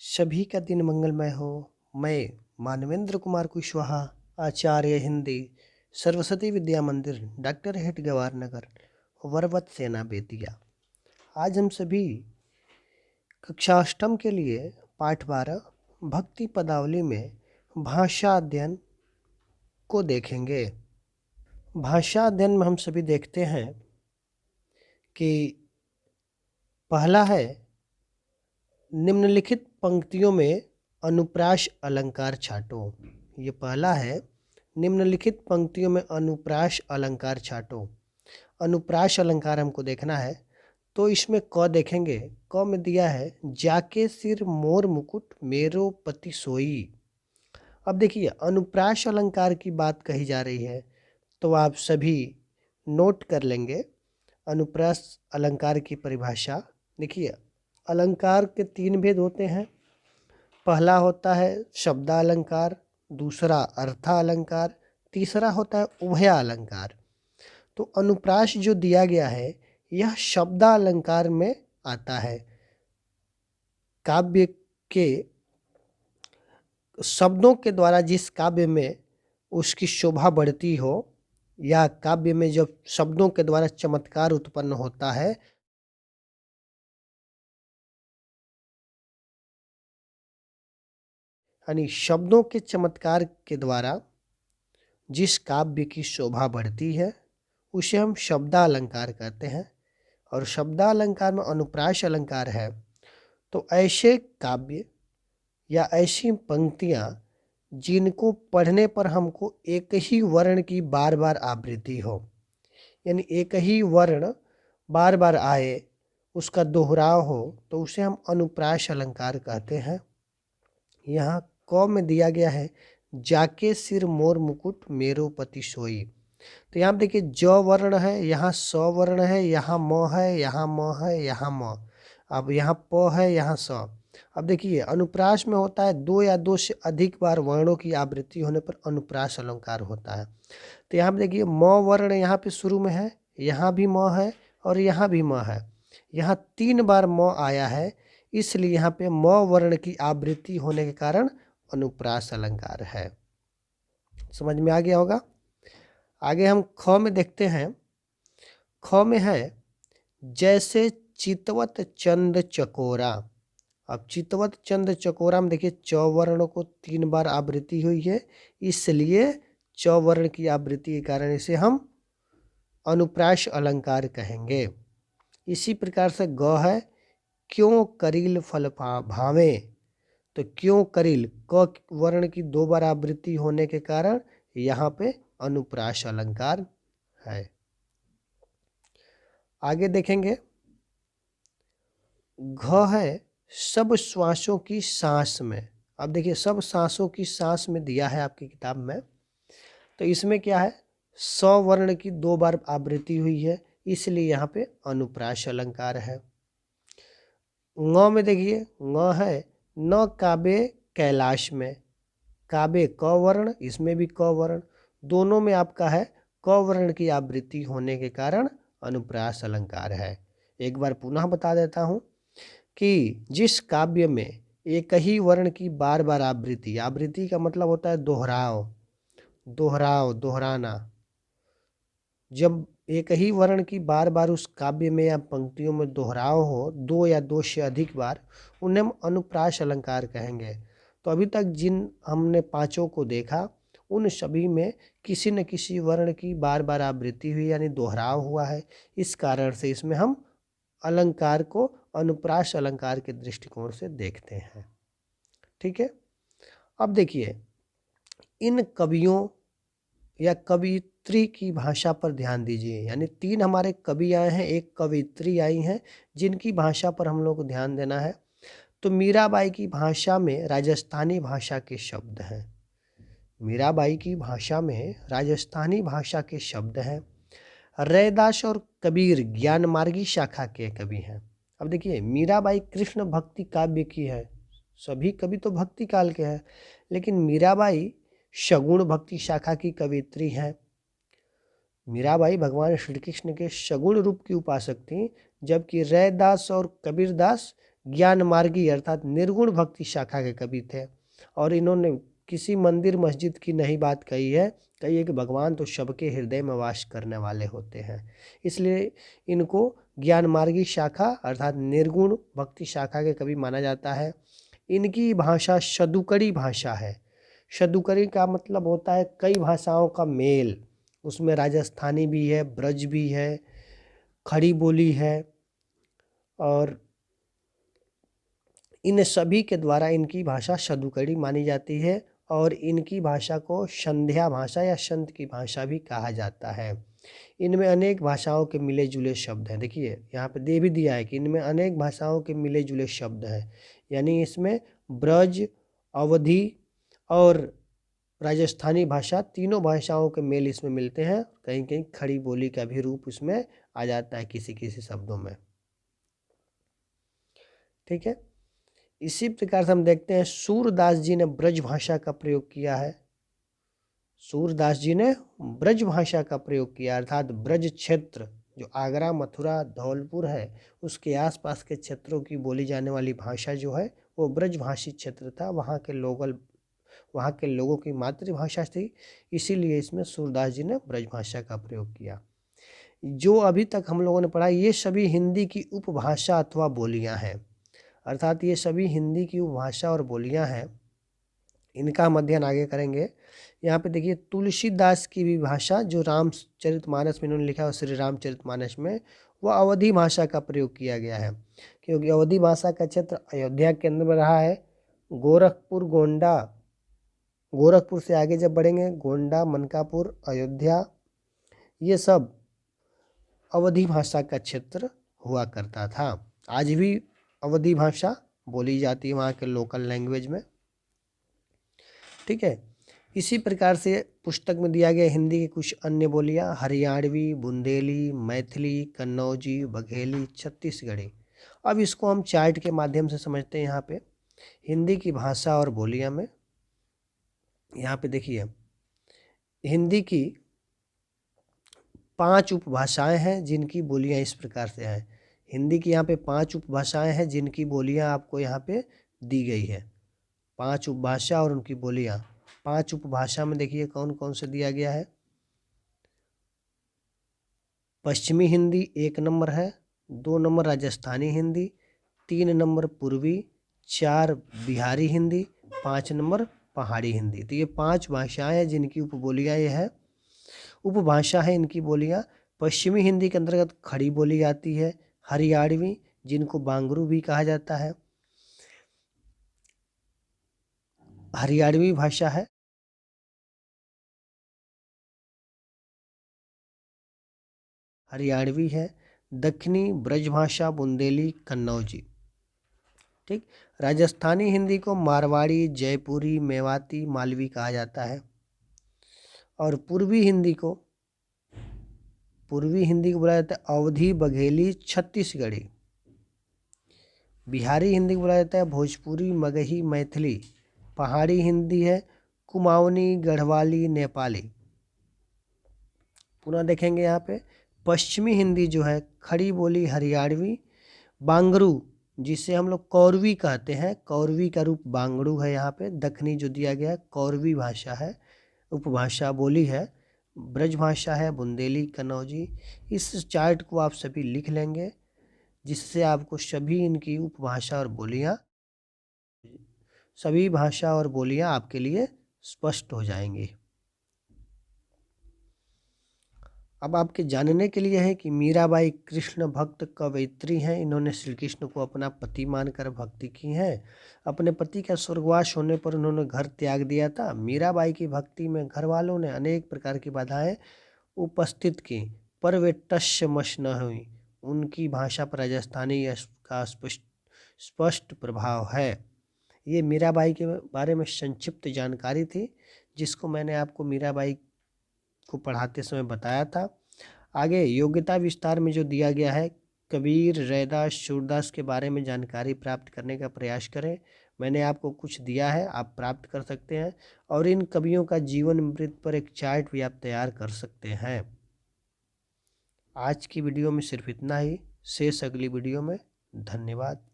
सभी का दिन मंगलमय हो। मैं मानवेंद्र कुमार कुशवाहा, आचार्य हिंदी, सरस्वती विद्या मंदिर, डॉक्टर हेट गवार नगर, वरवत सेना बेतिया। आज हम सभी कक्षा अष्टम के लिए पाठ 12 भक्ति पदावली में भाषा अध्ययन को देखेंगे। भाषा अध्ययन में हम सभी देखते हैं कि पहला है निम्नलिखित पंक्तियों में अनुप्रास अलंकार छाटो। ये पहला है, निम्नलिखित पंक्तियों में अनुप्रास अलंकार छाटो। अनुप्रास अलंकार हमको देखना है, तो इसमें क देखेंगे। क में दिया है जाके सिर मोर मुकुट मेरो पति सोई। अब देखिए, अनुप्रास अलंकार की बात कही जा रही है, तो आप सभी नोट कर लेंगे अनुप्रास अलंकार की परिभाषा। देखिए, अलंकार के 3 भेद होते हैं। पहला होता है शब्दालंकार, दूसरा अर्थालंकार, तीसरा होता है उभयालंकार। तो अनुप्रास जो दिया गया है यह शब्दालंकार में आता है। काव्य के शब्दों के द्वारा जिस काव्य में उसकी शोभा बढ़ती हो, या काव्य में जब शब्दों के द्वारा चमत्कार उत्पन्न होता है, यानी शब्दों के चमत्कार के द्वारा जिस काव्य की शोभा बढ़ती है उसे हम शब्दालंकार कहते हैं। और शब्दालंकार में अनुप्रास अलंकार है, तो ऐसे काव्य या ऐसी पंक्तियां जिनको पढ़ने पर हमको एक ही वर्ण की बार बार आवृत्ति हो, यानी एक ही वर्ण बार बार आए, उसका दोहराव हो, तो उसे हम अनुप्रास अलंकार कहते हैं। यहाँ क में दिया गया है जाके सिर मोर मुकुट मेरो पति सोई। तो यहाँ देखिए, ज वर्ण है, यहाँ स वर्ण है, यहाँ म है, यहाँ म है, यहाँ म, अब यहाँ प है, यहाँ स। अब देखिए, अनुप्रास में होता है 2 या 2 से अधिक बार वर्णों की आवृत्ति होने पर अनुप्रास अलंकार होता है। तो यहाँ पे देखिए, म वर्ण यहाँ पे शुरू में है, यहाँ भी म है और यहाँ भी म है। यहाँ 3 बार म आया है, इसलिए यहाँ पे म वर्ण की आवृत्ति होने के कारण अनुप्रास अलंकार है। समझ में आ गया होगा। आगे हम ख में देखते हैं। ख में है जैसे चितवत चंद चकोरा। अब चितवत चंद चकोरा में देखिए, च वर्ण को 3 बार आवृत्ति हुई है, इसलिए च वर्ण की आवृत्ति के कारण इसे हम अनुप्रास अलंकार कहेंगे। इसी प्रकार से ग है क्यों करील फल भावे। तो क्यों करील, क वर्ण की 2 बार आवृत्ति होने के कारण यहाँ पे अनुप्रास अलंकार है। आगे देखेंगे, घ है सब श्वासों की सांस में। अब देखिए, सब सांसों की सांस में दिया है आपकी किताब में, तो इसमें क्या है, स वर्ण की 2 बार आवृत्ति हुई है, इसलिए यहाँ पे अनुप्रास अलंकार है। ङ में देखिए, ङ है न काबे कैलाश में। काबे क वर्ण, इसमें भी क वर्ण, दोनों में आपका है क वर्ण की आवृत्ति होने के कारण अनुप्रास अलंकार है। एक बार पुनः बता देता हूँ कि जिस काव्य में एक ही वर्ण की बार बार आवृत्ति, आवृत्ति का मतलब होता है दोहराव, दोहराव, दोहराना, जब एक ही वर्ण की बार बार उस काव्य में या पंक्तियों में दोहराव हो, 2 या 2 से अधिक बार, उन्हें हम अनुप्रास अलंकार कहेंगे। तो अभी तक जिन हमने 5 को देखा, उन सभी में किसी न किसी वर्ण की बार बार आवृत्ति हुई, यानी दोहराव हुआ है। इस कारण से इसमें हम अलंकार को अनुप्रास अलंकार के दृष्टिकोण से देखते हैं। ठीक है। अब देखिए, इन कवियों या कवियत्री की भाषा पर ध्यान दीजिए। यानी 3 हमारे कवि आए हैं, एक कवियत्री आई हैं, जिनकी भाषा पर हम लोग को ध्यान देना है। तो मीराबाई की भाषा में राजस्थानी भाषा के शब्द हैं। मीराबाई की भाषा में राजस्थानी भाषा के शब्द हैं। रैदास और कबीर ज्ञानमार्गी शाखा के कवि हैं। अब देखिए, मीराबाई कृष्ण भक्ति काव्य की है, सभी कवि तो भक्ति काल के हैं, लेकिन मीराबाई सगुण भक्ति शाखा की कवियत्री हैं। मीराबाई भगवान श्री कृष्ण के सगुण रूप की उपासक थीं, जबकि रैदास और कबीरदास ज्ञान मार्गी अर्थात निर्गुण भक्ति शाखा के कवि थे। और इन्होंने किसी मंदिर मस्जिद की नहीं बात कही है, कही है कि भगवान तो सबके हृदय में वास करने वाले होते हैं, इसलिए इनको ज्ञान मार्गी शाखा अर्थात निर्गुण भक्ति शाखा के कवि माना जाता है। इनकी भाषा शदुकड़ी भाषा है। शदुकड़ी का मतलब होता है कई भाषाओं का मेल, उसमें राजस्थानी भी है, ब्रज भी है, खड़ी बोली है, और इन सभी के द्वारा इनकी भाषा शदुकड़ी मानी जाती है। और इनकी भाषा को संध्या भाषा या संत की भाषा भी कहा जाता है। इनमें अनेक भाषाओं के मिले जुले शब्द हैं। देखिए यहाँ पे दे भी दिया है कि इनमें अनेक भाषाओं के मिले जुले शब्द हैं, यानी इसमें ब्रज, अवधी और राजस्थानी भाषा, तीनों भाषाओं के मेल इसमें मिलते हैं। कहीं कहीं खड़ी बोली का भी रूप इसमें आ जाता है किसी किसी शब्दों में। ठीक है, इसी प्रकार से हम देखते हैं सूरदास जी ने ब्रज भाषा का प्रयोग किया है। सूरदास जी ने ब्रज भाषा का प्रयोग किया, अर्थात ब्रज क्षेत्र जो आगरा, मथुरा, धौलपुर है उसके आसपास के क्षेत्रों की बोली जाने वाली भाषा जो है वो ब्रजभाषी क्षेत्र था। वहाँ के लोगों की मातृभाषा थी, इसीलिए इसमें सूरदास जी ने ब्रज भाषा का प्रयोग किया। जो अभी तक हम लोगों ने पढ़ा ये सभी हिंदी की उपभाषा अथवा बोलियां हैं, अर्थात ये सभी हिंदी की उपभाषा और बोलियां हैं। इनका हम अध्ययन आगे करेंगे। यहाँ पे देखिए तुलसीदास की भी भाषा जो रामचरितमानस में इन्होंने लिखा है, श्री रामचरितमानस में, वह अवधी भाषा का प्रयोग किया गया है, क्योंकि अवधी भाषा का क्षेत्र अयोध्या के अंदर में रहा है। गोरखपुर, गोंडा, गोरखपुर से आगे जब बढ़ेंगे गोंडा, मनकापुर, अयोध्या, ये सब अवधी भाषा का क्षेत्र हुआ करता था। आज भी अवधी भाषा बोली जाती है वहाँ के लोकल लैंग्वेज में। ठीक है, इसी प्रकार से पुस्तक में दिया गया हिंदी की कुछ अन्य बोलियां, हरियाणवी, बुंदेली, मैथिली, कन्नौजी, बघेली, छत्तीसगढ़ी। अब इसको हम चार्ट के माध्यम से समझते हैं। यहाँ पे हिंदी की भाषा और बोलियां में यहाँ पे देखिए हिंदी की 5 उपभाषाएं हैं जिनकी बोलियां इस प्रकार से हैं। हिंदी की यहाँ पे 5 उपभाषाएं हैं जिनकी बोलियां आपको यहाँ पे दी गई है। 5 उपभाषा और उनकी बोलियां। 5 उपभाषा में देखिए कौन कौन से दिया गया है। पश्चिमी हिंदी 1 नंबर है, 2 नंबर राजस्थानी हिंदी, 3 नंबर पूर्वी, 4 बिहारी हिंदी, 5 नंबर पहाड़ी हिंदी। तो ये 5 भाषाएं हैं जिनकी उपबोलियां ये है, उपभाषा है इनकी बोलियां। पश्चिमी हिंदी के अंतर्गत खड़ी बोली आती है, हरियाणवी जिनको बांगरू भी कहा जाता है, हरियाणवी भाषा है। हरियाणवी है। दक्षिणी ब्रजभाषा बुंदेली, कन्नौजी। ठीक, राजस्थानी हिंदी को मारवाड़ी, जयपुरी, मेवाती, मालवी कहा जाता है। और पूर्वी हिंदी को बोला जाता है अवधी, बघेली, छत्तीसगढ़ी। बिहारी हिंदी को बोला जाता है भोजपुरी, मगही, मैथिली। पहाड़ी हिंदी है कुमाऊनी, गढ़वाली, नेपाली। पुनः देखेंगे यहाँ पे पश्चिमी हिंदी जो है खड़ी बोली हरियाणवी, बांगरू जिसे हम लोग कौरवी कहते हैं, कौरवी का रूप बांगड़ू है। यहाँ पे दक्षिणी जो दिया गया है कौरवी भाषा है, उपभाषा बोली है। ब्रजभाषा है बुंदेली, कन्नौजी। इस चार्ट को आप सभी लिख लेंगे जिससे आपको सभी इनकी उपभाषा और बोलियां, सभी भाषा और बोलियां आपके लिए स्पष्ट हो जाएंगी। अब आपके जानने के लिए है कि मीराबाई कृष्ण भक्त कवयित्री हैं। इन्होंने श्री कृष्ण को अपना पति मानकर भक्ति की है। अपने पति का स्वर्गवास होने पर उन्होंने घर त्याग दिया था। मीराबाई की भक्ति में घर वालों ने अनेक प्रकार की बाधाएं उपस्थित की, पर वे टस मस न हुई। उनकी भाषा पर राजस्थानी का स्पष्ट प्रभाव है। ये मीराबाई के बारे में संक्षिप्त जानकारी थी जिसको मैंने आपको मीराबाई को पढ़ाते समय बताया था। आगे योग्यता विस्तार में जो दिया गया है, कबीर, रैदास, सूरदास के बारे में जानकारी प्राप्त करने का प्रयास करें। मैंने आपको कुछ दिया है, आप प्राप्त कर सकते हैं। और इन कवियों का जीवन मृत्यु पर एक चार्ट भी आप तैयार कर सकते हैं। आज की वीडियो में सिर्फ इतना ही, शेष अगली वीडियो में। धन्यवाद।